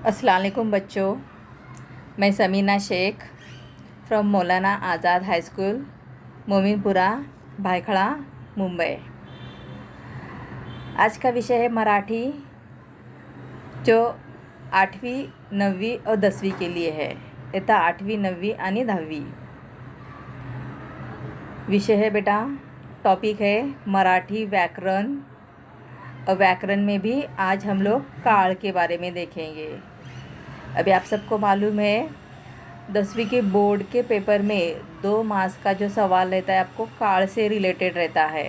अस्सलाम वालेकुम बच्चों, मैं Samina Sheikh from Maulana Azad high school, Mominpura, Byculla, Mumbai. आज का विषय है मराठी, जो 8वीं 9वीं और 10वीं के लिए है। इयत्ता 8वीं 9वीं आणि 10वी। विषय है बेटा, टॉपिक है मराठी व्याकरण। और व्याकरण में भी आज हम लोग काल के बारे में देखेंगे। अभी आप सबको मालूम है 10वीं के बोर्ड के पेपर में 2 मार्क्स का जो सवाल रहता है आपको काल से रिलेटेड रहता है।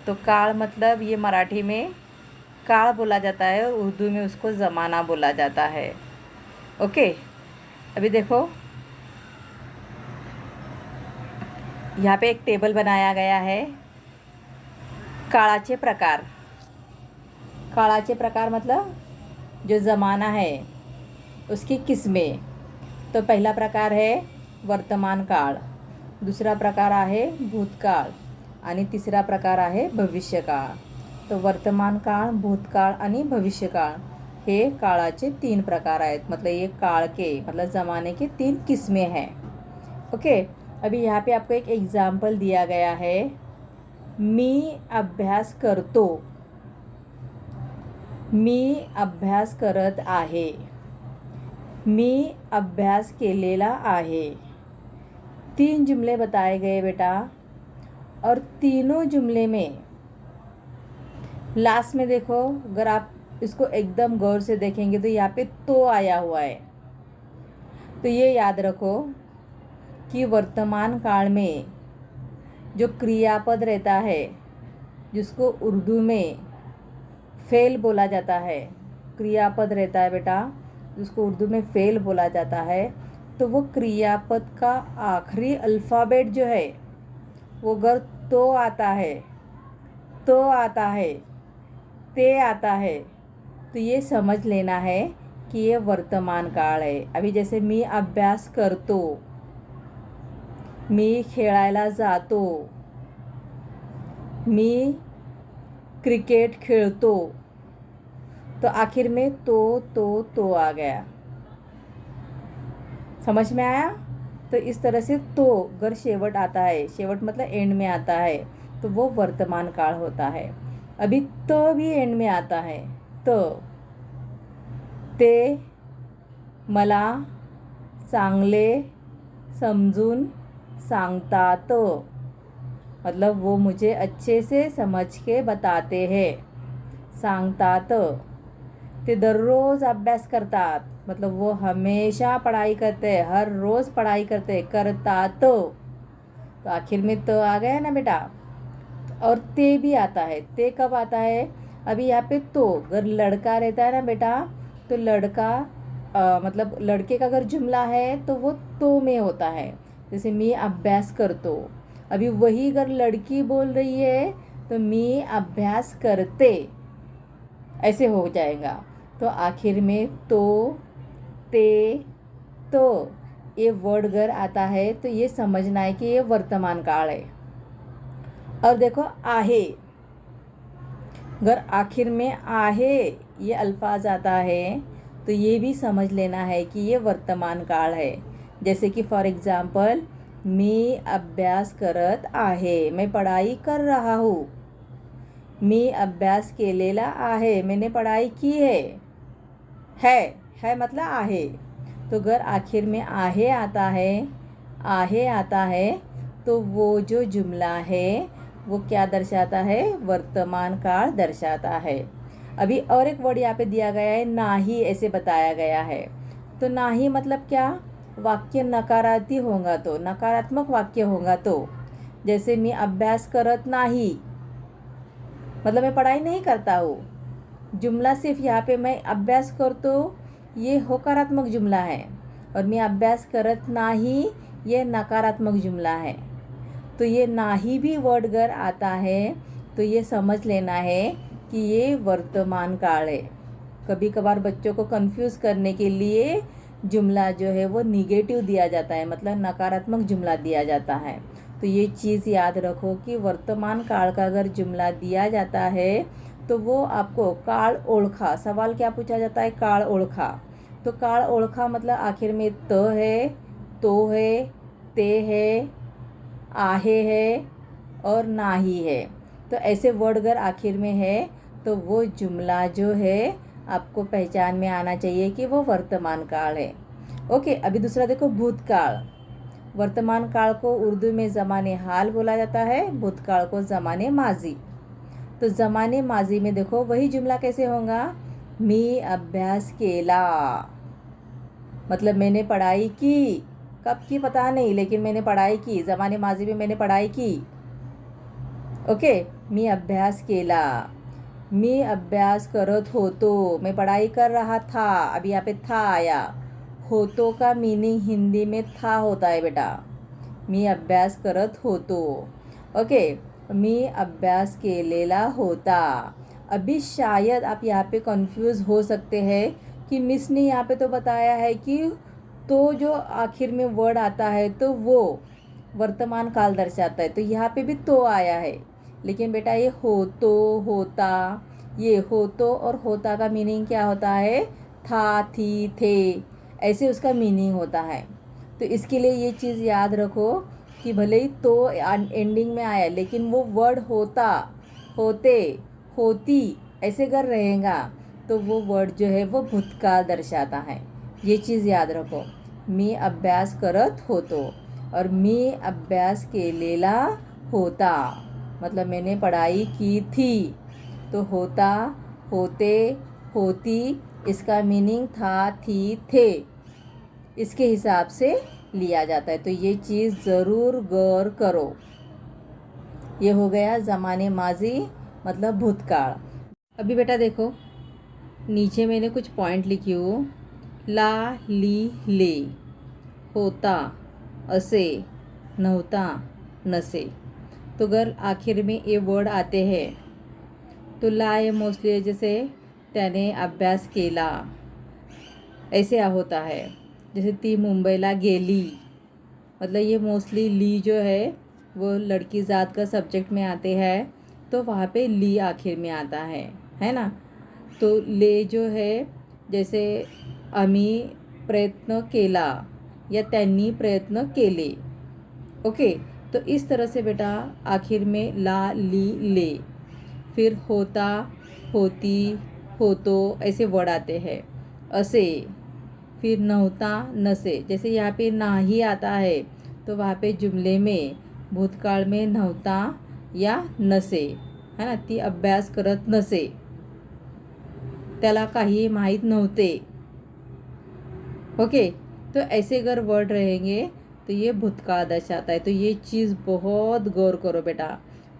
तो काल मतलब ये मराठी में काल बोला जाता है और उर्दू में उसको ज़माना बोला जाता है। ओके, अभी देखो यहाँ पे एक टेबल बनाया गया है। काळाचे प्रकार। काळाचे प्रकार मतलब जो ज़माना है उसकी किस्में। तो पहला प्रकार है वर्तमान काळ, दूसरा प्रकार आहे भूतकाळ आणि तिसरा प्रकार आहे भविष्यकाळ। तो वर्तमान काळ, भूतकाळ आणि भविष्यकाळ हे काळाचे 3 प्रकार आहेत। मतलब ये काल के मतलब ज़माने के 3 किस्में हैं। ओके, अभी यहाँ पे आपको एक एग्जाम्पल दिया गया है। मी अभ्यास करतो, मी अभ्यास करत आहे, मी अभ्यास केलेला आहे। 3 जुमले बताए गए बेटा, और तीनों जुमले में लास्ट में देखो, अगर आप इसको एकदम गौर से देखेंगे तो यहाँ पे तो आया हुआ है। तो ये याद रखो कि वर्तमान काल में जो क्रियापद रहता है जिसको उर्दू में फ़ेल बोला जाता है, क्रियापद रहता है बेटा जिसको उर्दू में फ़ेल बोला जाता है, तो वो क्रियापद का आखिरी अल्फ़ाबेट जो है वो अगर तो आता है, तो आता है, ते आता है, तो ये समझ लेना है कि ये वर्तमान काळ है। अभी जैसे मी अभ्यास करतो, मी खेळायला जातो, मी क्रिकेट खेलतो, तो आखिर में तो आ गया। समझ में आया? तो इस तरह से तो अगर शेवट आता है, शेवट मतलब एंड में आता है, तो वो वर्तमान काल होता है। अभी तो भी एंड में आता है। तो ते मला चांगले समजून सांगतात, मतलब वो मुझे अच्छे से समझ के बताते हैं। सांगतात। ते दररोज अभ्यास करतात, मतलब वो हमेशा पढ़ाई करते हैं, हर रोज़ पढ़ाई करते हैं। करतात, तो आखिर में तो आ गया ना बेटा। और ते भी आता है। ते कब आता है? अभी यहाँ पे तो अगर लड़का रहता है ना बेटा, तो लड़का मतलब लड़के का अगर जुमला है तो वो तो में होता है। जैसे मी अभ्यास करतो, अभी वही अगर लड़की बोल रही है तो मी अभ्यास करते, ऐसे हो जाएगा। तो आखिर में तो, ते, तो ये वर्ड अगर आता है तो ये समझना है कि ये वर्तमान काल है। और देखो आहे, अगर आखिर में आहे ये अल्फाज आता है तो ये भी समझ लेना है कि ये वर्तमान काल है। जैसे कि फॉर एग्ज़ाम्पल, मी अभ्यास करत आहे, मैं पढ़ाई कर रहा हूँ। मी अभ्यास केलेला आहे, मैंने पढ़ाई की है मतलब आहे। तो अगर आखिर में आहे आता है, तो वो जो जुमला है वो क्या दर्शाता है? वर्तमान काल दर्शाता है। अभी और एक वर्ड यहाँ पे दिया गया है, नाही, ऐसे बताया गया है। तो नाही मतलब क्या? वाक्य नकारात्मक होगा तो, नकारात्मक वाक्य होगा तो। जैसे मी अभ्यास करत नाही, मतलब मैं पढ़ाई नहीं करता हूँ। जुमला सिर्फ यहाँ पे मैं अभ्यास करतो ये होकारात्मक जुमला है, और मैं अभ्यास करत नाही ये नकारात्मक जुमला है। तो ये नाही भी वर्ड अगर आता है तो ये समझ लेना है कि ये वर्तमान काल है। कभी कभार बच्चों को कंफ्यूज करने के लिए जुमला जो है वो निगेटिव दिया जाता है, मतलब नकारात्मक जुमला दिया जाता है। तो ये चीज़ याद रखो कि वर्तमान काल का अगर जुमला दिया जाता है तो वो आपको काळ ओळखा, सवाल क्या पूछा जाता है? काळ ओळखा। तो काळ ओळखा मतलब आखिर में त है, तो है, ते है, आहे है और नाही है। तो ऐसे वर्ड अगर आखिर में है तो वो जुमला जो है आपको पहचान में आना चाहिए कि वो वर्तमान काल है। ओके, अभी दूसरा देखो भूतकाल। वर्तमान काल को उर्दू में ज़माने हाल बोला जाता है, भूतकाल को ज़माने माजी। तो ज़माने माजी में देखो वही जुमला कैसे होगा, मी अभ्यास केला, मतलब मैंने पढ़ाई की, कब की पता नहीं लेकिन मैंने पढ़ाई की, ज़माने माजी में मैंने पढ़ाई की। ओके, मी अभ्यास केला, मी अभ्यास करत होतो, मैं पढ़ाई कर रहा था, अभी यहाँ पे था आया। होतो का मीनिंग हिंदी में था होता है बेटा, मी अभ्यास करत होतो। ओके, मी अभ्यास केलेला होता। अभी शायद आप यहाँ पे कंफ्यूज हो सकते हैं कि मिस ने यहाँ पे तो बताया है कि तो जो आखिर में वर्ड आता है तो वो वर्तमान काल दर्शाता है, तो यहाँ पे भी तो आया है, लेकिन बेटा ये हो तो होता, ये हो तो और होता का मीनिंग क्या होता है, था, थी, थे, ऐसे उसका मीनिंग होता है। तो इसके लिए ये चीज़ याद रखो कि भले ही तो एंडिंग में आया लेकिन वो वर्ड होता, होते, होती ऐसे अगर रहेगा तो वो वर्ड जो है वो भूतकाल दर्शाता है। ये चीज़ याद रखो, मी अभ्यास करत होतो और मी अभ्यास केलेला होता, मतलब मैंने पढ़ाई की थी। तो होता, होते, होती इसका मीनिंग था, थी, थे, इसके हिसाब से लिया जाता है। तो ये चीज़ ज़रूर गौर करो। ये हो गया ज़माने माजी मतलब भूतकाल। अभी बेटा देखो नीचे मैंने कुछ पॉइंट लिखी हूँ, ला, ली, ले, होता, असे, नव्हता, नसे। तो अगर आखिर में ये वर्ड आते हैं तो ला ये मोस्टली जैसे त्याने अभ्यास केला ऐसे होता है, जैसे ती मुंबईला गेली, मतलब ये मोस्टली ली जो है वो लड़की ज़ात का सब्जेक्ट में आते हैं, तो वहाँ पे ली आखिर में आता है ना। तो ले जो है जैसे आम्ही प्रयत्न केला या त्यांनी प्रयत्न केले। ओके, तो इस तरह से बेटा आखिर में ला, ली, ले, फिर होता, होती, होतो ऐसे वर्ड आते हैं, असे, फिर नव्हता, नसे। जैसे यहाँ पे नाही आता है तो वहाँ पे जुमले में भूतकाळ में नव्हता या नसे, है ना, ती अभ्यास करत नसे, त्याला काही माहीत नव्हते। ओके, तो ऐसे अगर वर्ड रहेंगे तो ये भूतकाल दर्शाता है। तो ये चीज़ बहुत गौर करो बेटा,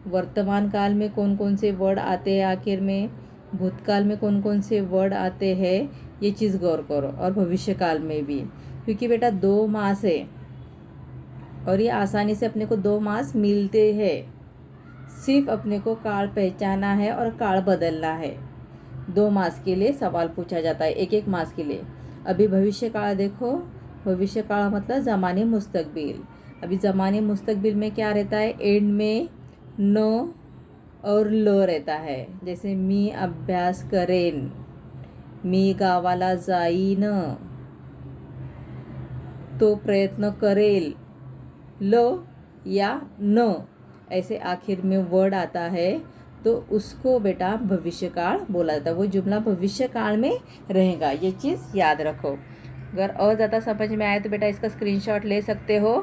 वर्तमान काल में कौन कौन से वर्ड आते हैं आखिर में, भूतकाल में कौन कौन से वर्ड आते हैं, ये चीज़ गौर करो, और भविष्य काल में भी, क्योंकि बेटा 2 मास है और ये आसानी से अपने को 2 मास मिलते हैं, सिर्फ अपने को काल पहचाना है और काल बदलना है। 2 मास के लिए सवाल पूछा जाता है, एक एक मास के लिए। अभी भविष्य काल देखो, भविष्य काल मतलब ज़माने मुस्तकबिल। अभी ज़माने मुस्तकबिल में क्या रहता है, एंड में न और ल रहता है, जैसे मी अभ्यास करेन, मी गावाला जाईन, तो प्रयत्न करेल, ल या न ऐसे आखिर में वर्ड आता है तो उसको बेटा भविष्यकाल बोला जाता है, वो जुमला भविष्यकाल में रहेगा। ये चीज़ याद रखो। अगर और ज़्यादा समझ में आए तो बेटा इसका स्क्रीनशॉट ले सकते हो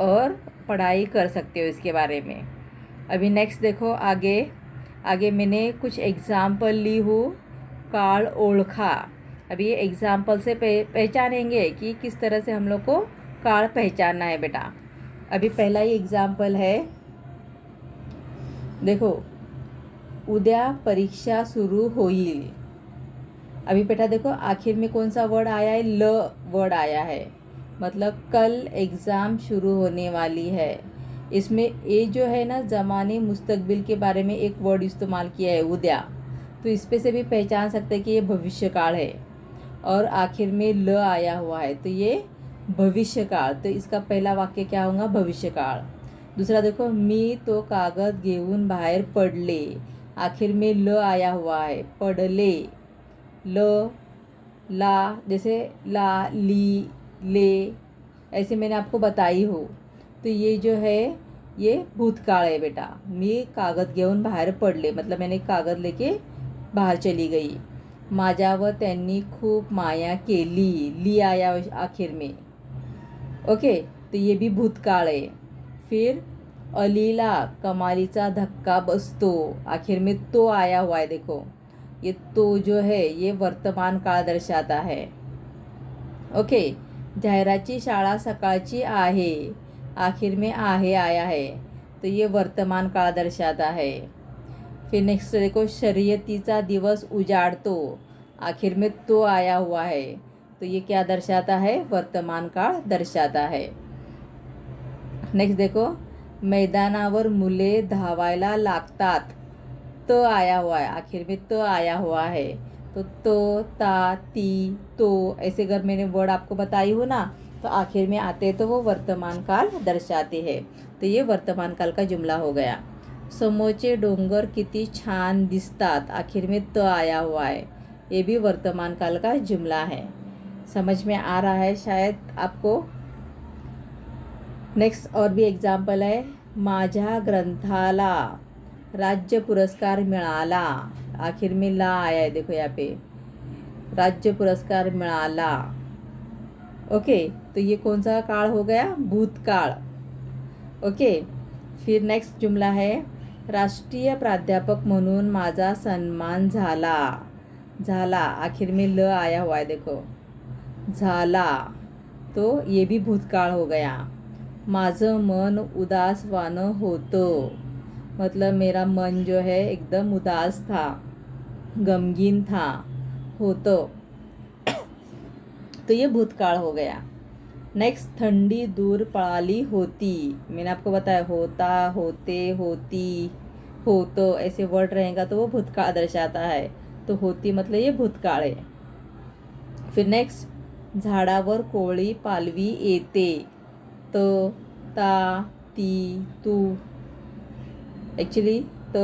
और पढ़ाई कर सकते हो इसके बारे में। अभी नेक्स्ट देखो, आगे मैंने कुछ एग्जाम्पल ली हूँ, काल ओळखा। अभी ये एग्जाम्पल से पहचानेंगे कि किस तरह से हम लोग को काल पहचानना है बेटा। अभी पहला ही एग्जाम्पल है, देखो, उद्या परीक्षा सुरू होईल। अभी बेटा देखो आखिर में कौन सा वर्ड आया है, ल वर्ड आया है, मतलब कल एग्ज़ाम शुरू होने वाली है। इसमें ये जो है ना ज़माने मुस्तकबिल के बारे में एक वर्ड इस्तेमाल किया है, उद्या, तो इस पे से भी पहचान सकते हैं कि ये भविष्यकाल है, और आखिर में ल आया हुआ है तो ये भविष्यकाल। तो इसका पहला वाक्य क्या होगा, भविष्यकाल। दूसरा देखो, मी तो कागद घेऊन बाहेर पडले, आखिर में ल आया हुआ है, पडले, ल, ला, जैसे ला, ली, ले, ऐसे मैंने आपको बताई हो. तो ये जो है ये भूतकाळ आहे बेटा. मी कागद घेऊन बाहेर पडले, मतलब मैंने कागद लेके बाहर चली गई. माझ्यावर त्यांनी खूप माया केली, ली आया आखिर में. ओके, तो ये भी भूतकाळ आहे. फिर अलीला कमालीचा धक्का बसतो, आखिर में तो आया हुआ है. देखो ये तो जो है ये वर्तमान काळ दर्शाता है. ओके, जाहिराची शाळा सकाळची आहे, आखिर में आहे आया है, तो ये वर्तमान काळ दर्शाता है. फिर नेक्स्ट देखो, शर्यतीचा दिवस उजाड़तो, आखिर में तो आया हुआ है, तो ये क्या दर्शाता है, वर्तमान काळ दर्शाता है. नेक्स्ट देखो, मैदानावर मुले धावायला लागतात, त आया हुआ है, आखिर में त आया हुआ है. तो ता, ती, तो ऐसे अगर मैंने वर्ड आपको बताई हो ना, तो आखिर में आते तो वो वर्तमान काल दर्शाते हैं. तो ये वर्तमान काल का जुमला हो गया. समोरचे डोंगर किती छान दिसतात, आखिर में त आया हुआ है, ये भी वर्तमान काल का जुमला है. समझ में आ रहा है शायद आपको. नेक्स्ट और भी एग्जाम्पल है. माझ्या ग्रंथाला राज्य पुरस्कार मिळाला, आखिर में ला आया है, देखो यहाँ पे राज्य पुरस्कार मिळाला. ओके, तो ये कौन सा काळ हो गया, भूतकाळ. ओके, फिर नेक्स्ट जुमला है. राष्ट्रीय प्राध्यापक म्हणून माझा सन्मान झाला, झाला आखिर में ल आया हुआ है, देखो झाला, तो ये भी भूतकाळ हो गया. माझं मन उदासवानं होतं, मतलब मेरा मन जो है एकदम उदास था, गमगीन था, होतं, तो ये भूतकाळ हो गया. नेक्स्ट, थंडी दूर पळाली होती, मैंने आपको बताया होता, होते, होती, होतं ऐसे वर्ड रहेगा तो वो भूतकाळ दर्शाता है. तो होती मतलब ये भूतकाळ है. फिर नेक्स्ट, झाडावर कोळी पालवी येते, त, ता, ती, तू, एक्चुअली त,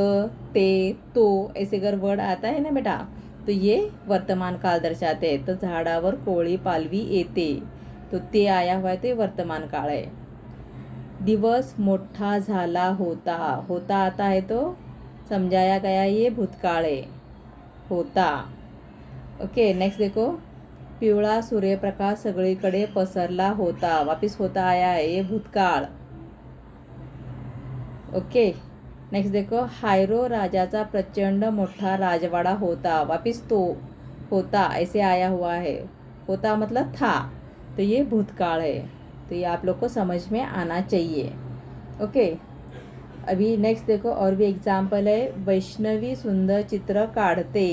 ते, तो ऐसे अगर वर्ड आता है ना बेटा, तो ये वर्तमान काल दर्शाते हैं. तो झाडावर कोळी पालवी येते, तो ते आया हुआ है, तो ये वर्तमान काळ है. दिवस मोठा झाला होता, होता आता है तो समझाया गया, ये भूतकाळ है, होता. ओके, नेक्स्ट देखो, पिवळा सूर्यप्रकाश सगळीकडे पसरला होता, वापिस होता आया है, ये भूतकाळ. ओके, नेक्स्ट देखो, हायरो राजाचा प्रचंड मोठा राजवाड़ा होता, वापिस तो होता ऐसे आया हुआ है, होता मतलब था, तो ये भूतकाळ है. तो ये आप लोग को समझ में आना चाहिए. ओके, अभी नेक्स्ट देखो और भी एग्जाम्पल है. वैष्णवी सुंदर चित्र काढ़ते,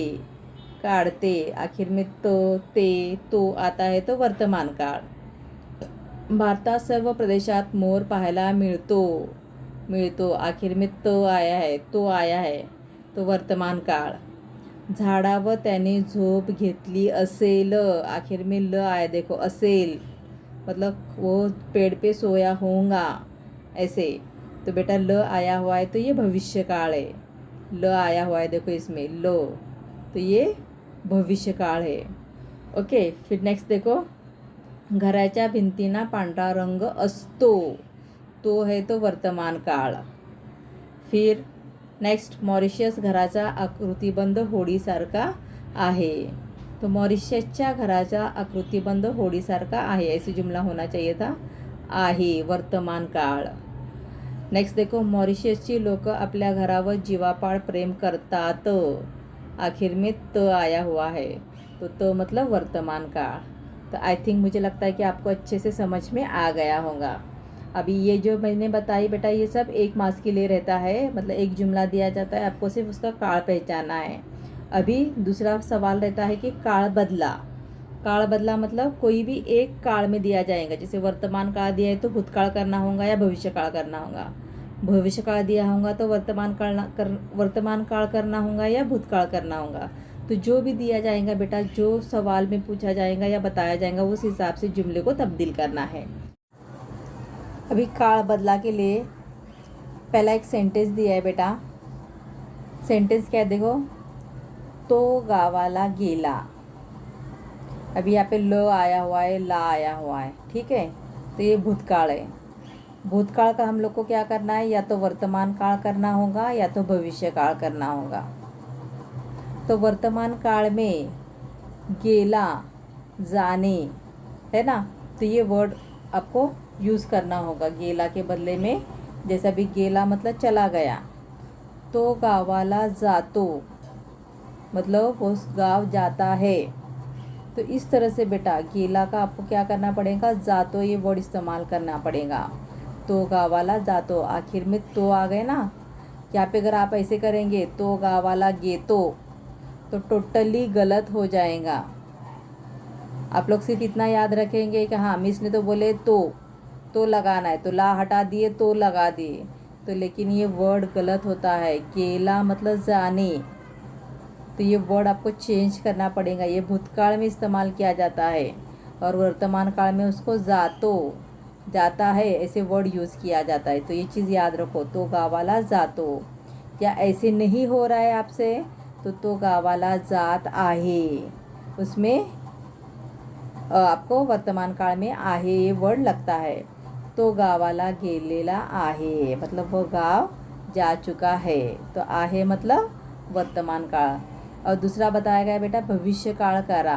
काढ़ते आखिर में तो, ते, तो आता है, तो वर्तमान काळ. भारतात सर्व प्रदेशात मोर पाहायला मिळतो, मिळतो आखिर में तो आया है, तो आया है, तो वर्तमान काळ. झाडावर त्याने झोप घेतली असेल, आखिर में ल आया, देखो असेल मतलब वो पेड़ पे सोया होगा ऐसे, तो बेटा ल आया हुआ है, तो ये भविष्य काळ है. ल आया हुआ है देखो इसमें लो, तो ये भविष्य काळ है. ओके, फिर नेक्स्ट देखो, घराच्या भिंतींना पांढरा रंग असतो, तो है तो वर्तमान काळ. फिर नेक्स्ट, मॉरिशस घराचा आकृतिबंध होडीसारखा आहे, तो मॉरिशसच्या घराचा आकृतिबंध होडीसारखा आहे, ऐसे जुमला होना चाहिए था, आहे वर्तमान काळ. नेक्स्ट देखो, मॉरिशसची लोक आपल्या घरावर जीवापाड प्रेम करतात, आखिर में त आया हुआ है, तो त मतलब वर्तमान काळ. तो आई थिंक मुझे लगता है कि आपको अच्छे से समझ में आ गया होगा. अभी ये जो मैंने बताई बेटा, ये सब एक मास के लिए रहता है, मतलब एक जुमला दिया जाता है, आपको सिर्फ उसका काळ पहचानना है. अभी दूसरा सवाल रहता है कि काळ बदला. काळ बदला मतलब कोई भी एक काळ में दिया जाएगा, जैसे वर्तमान काळ दिया है तो भूतकाळ करना होगा या भविष्य काळ करना होगा, भविष्य काळ दिया होगा तो वर्तमान काळ करना होगा या भूतकाळ करना होगा. तो जो भी दिया जाएगा बेटा, जो सवाल में पूछा जाएगा या बताया जाएगा, उस हिसाब से जुमले को तब्दील करना है. अभी काळ बदला के लिए पहला एक सेंटेंस दिया है बेटा. सेंटेंस क्या है देखो, तो गावाला गेला. अभी यहाँ पे ल आया हुआ है, ला आया हुआ है, ठीक है। तो ये भूतकाल है। भूतकाल का हम लोग को क्या करना है, या तो वर्तमान काल करना होगा या तो भविष्य काल करना होगा। तो वर्तमान काल में गेला, जाने, है ना, तो ये वर्ड आपको यूज़ करना होगा गेला के बदले में। जैसा भी गेला मतलब चला गया, तो गावाला जातो मतलब उस गाँव जाता है। तो इस तरह से बेटा गेला का आपको क्या करना पड़ेगा, जातो ये वर्ड इस्तेमाल करना पड़ेगा। तो गावाला जातो, आखिर में तो आ गए ना। यहाँ पे अगर आप ऐसे करेंगे तो गावाला गेतो, तो टोटली गलत हो जाएगा। आप लोग सिर्फ इतना याद रखेंगे कि हाँ मिस ने तो बोले तो लगाना है, तो ला हटा दिए तो लगा दिए, तो लेकिन ये वर्ड गलत होता है। गेला मतलब जाने, तो ये वर्ड आपको चेंज करना पड़ेगा। ये भूतकाल में इस्तेमाल किया जाता है और वर्तमान काल में उसको जातो, जाता है, ऐसे वर्ड यूज़ किया जाता है। तो ये चीज़ याद रखो, तो गावाला जातो। या ऐसे नहीं हो रहा है आपसे तो गावाला जात आहे, उसमें आपको वर्तमान काल में आहे ये वर्ड लगता है। तो गावाला गेलेला आहे मतलब वो गांव जा चुका है। तो आहे मतलब वर्तमान काल। और दूसरा बताया गया बेटा भविष्य काल करा,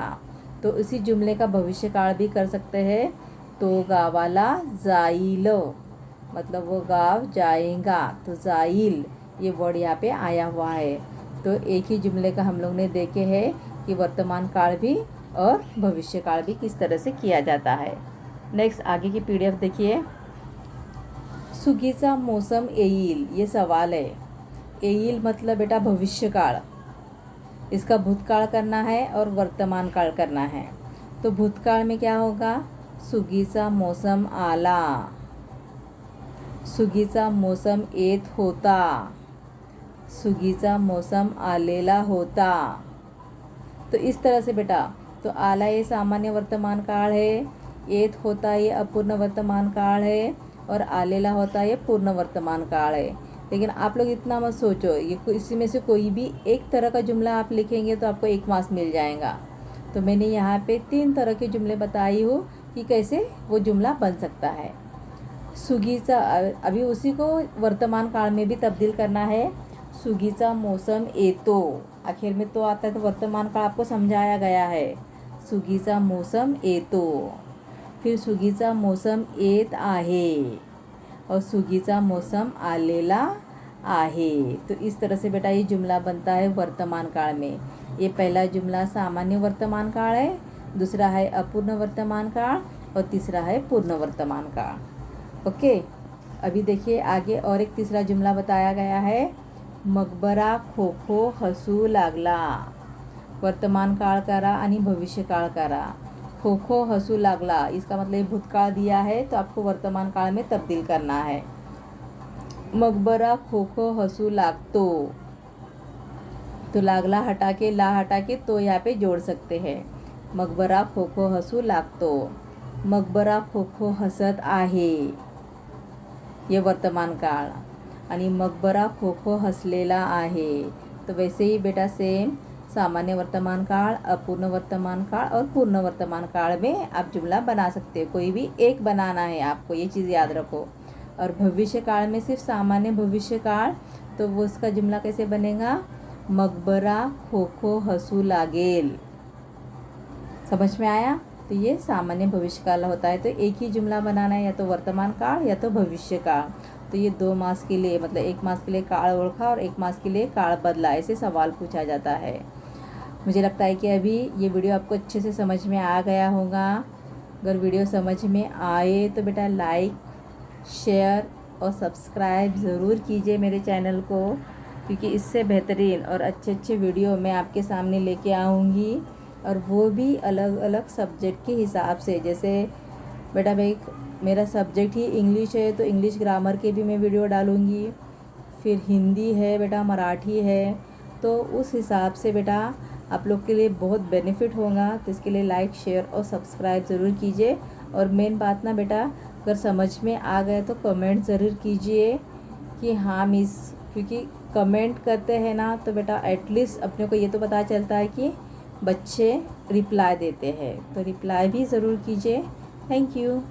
तो इसी जुमले का भविष्य काल भी कर सकते हैं। तो गावाला जाइल मतलब वो गांव जाएगा, तो जाइल ये वर्ड यहाँ पे आया हुआ है। तो एक ही जुमले का हम लोग ने देखे हैं कि वर्तमान काल भी और भविष्य काल भी किस तरह से किया जाता है। नेक्स्ट आगे की पीडीएफ देखिए। सुगीचा मौसम येईल, ये सवाल है। येईल मतलब बेटा भविष्य काल, इसका भूतकाल करना है और वर्तमान काल करना है। तो भूतकाल में क्या होगा, सुगीचा मौसम आला, सुगीचा मौसम येत होता, सुगीचा मौसम आलेला होता। तो इस तरह से बेटा, तो आला ये सामान्य वर्तमान काल है, येत होता ये अपूर्ण वर्तमान काल है, और आलेला होता ये पूर्ण वर्तमान काल है। लेकिन आप लोग इतना मत सोचो, ये इसी में से कोई भी एक तरह का जुमला आप लिखेंगे तो आपको 1 मार्क्स मिल जाएगा। तो मैंने यहाँ पे 3 तरह के जुमले बताई हूँ कि कैसे वो जुमला बन सकता है। सुगीचा, अभी उसी को वर्तमान काल में भी तब्दील करना है। सुगीचा मौसम येतो, आखिर में तो आता है, तो वर्तमान काल आपको समझाया गया है। सुगीचा मौसम येतो, फिर सुगीचा मौसम येत आहे, और सुगीचा मौसम आलेला आहे। तो इस तरह से बेटा ये जुमला बनता है वर्तमान काल में। ये पहला जुमला सामान्य वर्तमान काल है, दूसरा है अपूर्ण वर्तमान काल, और तीसरा है पूर्ण वर्तमान काल। ओके, अभी देखिए आगे और एक तीसरा जुमला बताया गया है। मकबरा खो खो हसू लागला, वर्तमान काळ करा आणि भविष्य काळ करा। खो खो हसू लागला, इसका मतलब भूतकाल दिया है तो आपको वर्तमान काल में तब्दील करना है। मकबरा खो खो हसू लागतो, तो लागला हटा के ला हटा के तो यहाँ पे जोड़ सकते हैं। मकबरा खो खो हसू लागतो, मकबरा खो खो हसत आहे, ये वर्तमान काळ, आणि मकबरा खो खो हसलेला आहे। तो वैसे ही बेटा सेम सामान्य वर्तमान काल, अपूर्ण वर्तमान काल और पूर्ण वर्तमान काल में आप जुमला बना सकते हो। कोई भी एक बनाना है आपको, ये चीज़ याद रखो। और भविष्य काल में सिर्फ सामान्य भविष्य काल, तो वो उसका जुमला कैसे बनेगा, मकबरा खो खो हसू लागेल। समझ में आया? तो ये सामान्य भविष्य काल होता है। तो एक ही जुमला बनाना है, या तो वर्तमान काल या तो भविष्य काल। तो ये 2 मार्क्स के लिए, मतलब 1 मार्क्स के लिए काल ओळखा और 1 मार्क्स के लिए काल बदला, ऐसे सवाल पूछा जाता है। मुझे लगता है कि अभी ये वीडियो आपको अच्छे से समझ में आ गया होगा। अगर वीडियो समझ में आए तो बेटा लाइक, शेयर और सब्सक्राइब ज़रूर कीजिए मेरे चैनल को, क्योंकि इससे बेहतरीन और अच्छे अच्छे वीडियो मैं आपके सामने लेके आऊँगी, और वो भी अलग अलग सब्जेक्ट के हिसाब से। जैसे बेटा भाई मेरा सब्जेक्ट ही इंग्लिश है, तो इंग्लिश ग्रामर के भी मैं वीडियो डालूँगी। फिर हिंदी है बेटा, मराठी है, तो उस हिसाब से बेटा आप लोग के लिए बहुत बेनिफिट होगा। तो इसके लिए लाइक, शेयर और सब्सक्राइब ज़रूर कीजिए। और मेन बात ना बेटा, अगर समझ में आ गए तो कमेंट ज़रूर कीजिए कि हाँ मिस, क्योंकि कमेंट करते हैं ना तो बेटा एटलीस्ट अपने को ये तो पता चलता है कि बच्चे रिप्लाई देते हैं, तो रिप्लाई भी ज़रूर कीजिए। Thank you.